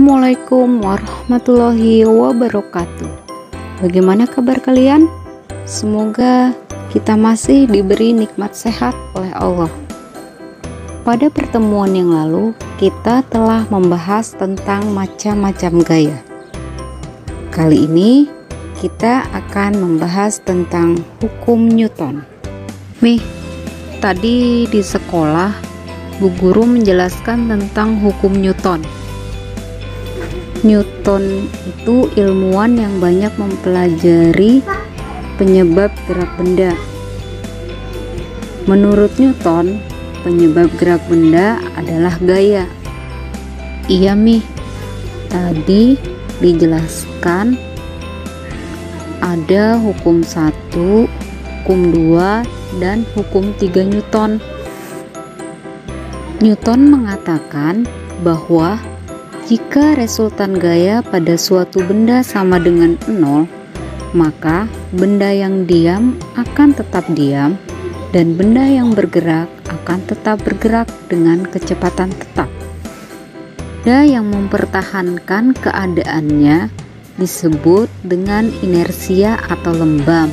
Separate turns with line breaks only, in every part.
Assalamualaikum warahmatullahi wabarakatuh. Bagaimana kabar kalian? Semoga kita masih diberi nikmat sehat oleh Allah. Pada pertemuan yang lalu, kita telah membahas tentang macam-macam gaya. Kali ini, kita akan membahas tentang hukum Newton. Tadi di sekolah, Bu Guru menjelaskan tentang hukum Newton. Newton itu ilmuwan yang banyak mempelajari penyebab gerak benda. Menurut Newton, penyebab gerak benda adalah gaya. Iya tadi dijelaskan ada hukum 1, hukum 2, dan hukum 3 Newton. Newton mengatakan bahwa jika resultan gaya pada suatu benda sama dengan 0, maka benda yang diam akan tetap diam dan benda yang bergerak akan tetap bergerak dengan kecepatan tetap. Benda yang mempertahankan keadaannya disebut dengan inersia atau lembam.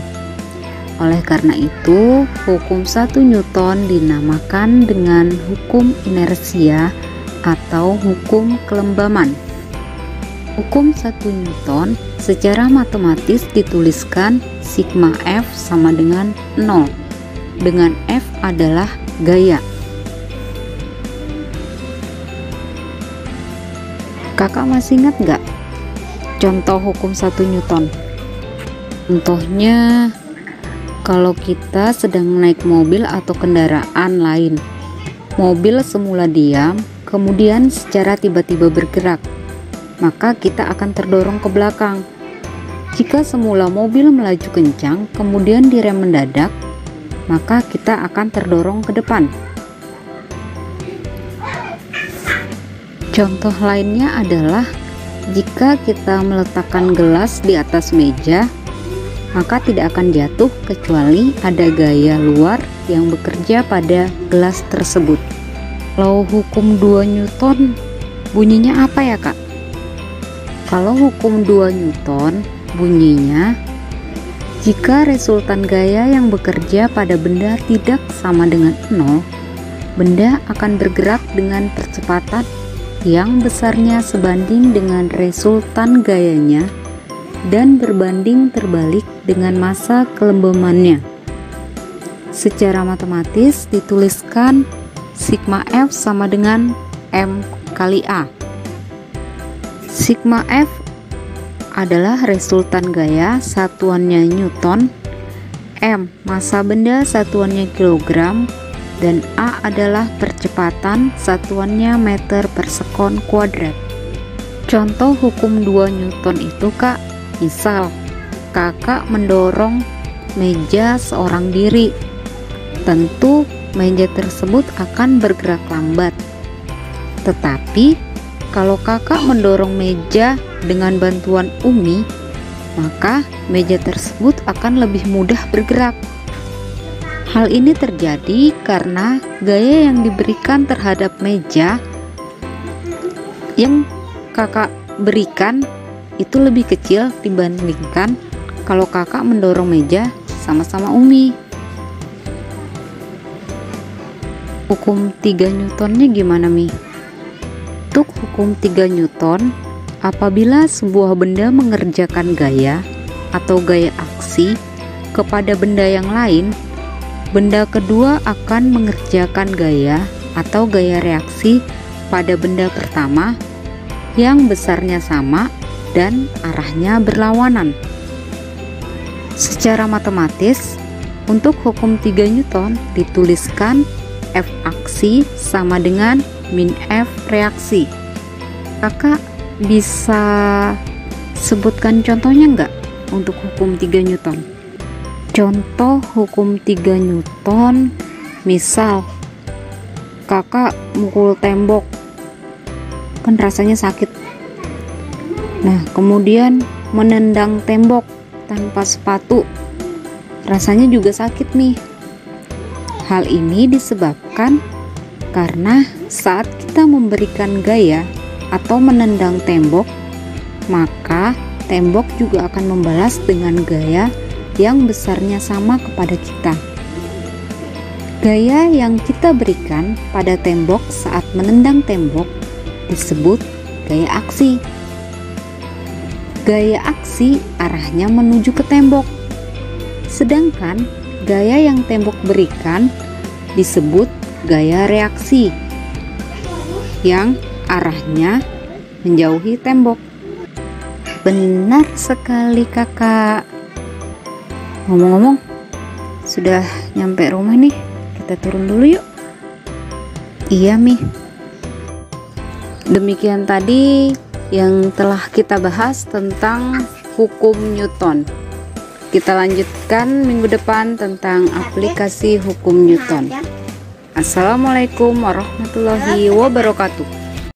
Oleh karena itu, hukum 1 Newton dinamakan dengan hukum inersia atau hukum kelembaman. Hukum 1 Newton secara matematis dituliskan sigma F sama dengan 0, dengan F adalah gaya. Kakak masih ingat nggak contoh hukum 1 Newton? Contohnya, kalau kita sedang naik mobil atau kendaraan lain, mobil semula diam, kemudian secara tiba-tiba bergerak, maka kita akan terdorong ke belakang. Jika semula mobil melaju kencang, kemudian direm mendadak, maka kita akan terdorong ke depan. Contoh lainnya adalah jika kita meletakkan gelas di atas meja, maka tidak akan jatuh kecuali ada gaya luar yang bekerja pada gelas tersebut. Kalau hukum 2 Newton bunyinya apa ya kak? Kalau hukum 2 Newton bunyinya, jika resultan gaya yang bekerja pada benda tidak sama dengan 0, benda akan bergerak dengan percepatan yang besarnya sebanding dengan resultan gayanya dan berbanding terbalik dengan massa kelembamannya. Secara matematis dituliskan sigma F sama dengan M kali A. Sigma F adalah resultan gaya, satuannya Newton, M massa benda, satuannya kilogram, dan A adalah percepatan, satuannya meter per sekon kuadrat. Contoh hukum 2 Newton itu kak, misal kakak mendorong meja seorang diri, tentu meja tersebut akan bergerak lambat. Tetapi kalau kakak mendorong meja dengan bantuan Umi, maka meja tersebut akan lebih mudah bergerak. Hal ini terjadi karena gaya yang diberikan terhadap meja yang kakak berikan itu lebih kecil dibandingkan kalau kakak mendorong meja sama-sama Umi. Hukum 3 Newtonnya gimana Untuk hukum 3 Newton, apabila sebuah benda mengerjakan gaya atau gaya aksi kepada benda yang lain, benda kedua akan mengerjakan gaya atau gaya reaksi pada benda pertama yang besarnya sama dan arahnya berlawanan. Secara matematis, untuk hukum 3 Newton dituliskan F aksi sama dengan min F reaksi. Kakak bisa sebutkan contohnya nggak untuk hukum 3 Newton? Contoh hukum 3 Newton, misal kakak mukul tembok, kan rasanya sakit. Nah, kemudian menendang tembok tanpa sepatu, rasanya juga sakit Hal ini disebabkan karena saat kita memberikan gaya atau menendang tembok, maka tembok juga akan membalas dengan gaya yang besarnya sama kepada kita. Gaya yang kita berikan pada tembok saat menendang tembok disebut gaya aksi. Gaya aksi arahnya menuju ke tembok, sedangkan gaya yang tembok berikan disebut gaya reaksi yang arahnya menjauhi tembok. Benar sekali kakak. Ngomong-ngomong, sudah nyampe rumah nih, kita turun dulu yuk. Iya Mi. Demikian tadi yang telah kita bahas tentang hukum Newton. Kita lanjutkan minggu depan tentang aplikasi hukum Newton. Assalamualaikum warahmatullahi wabarakatuh.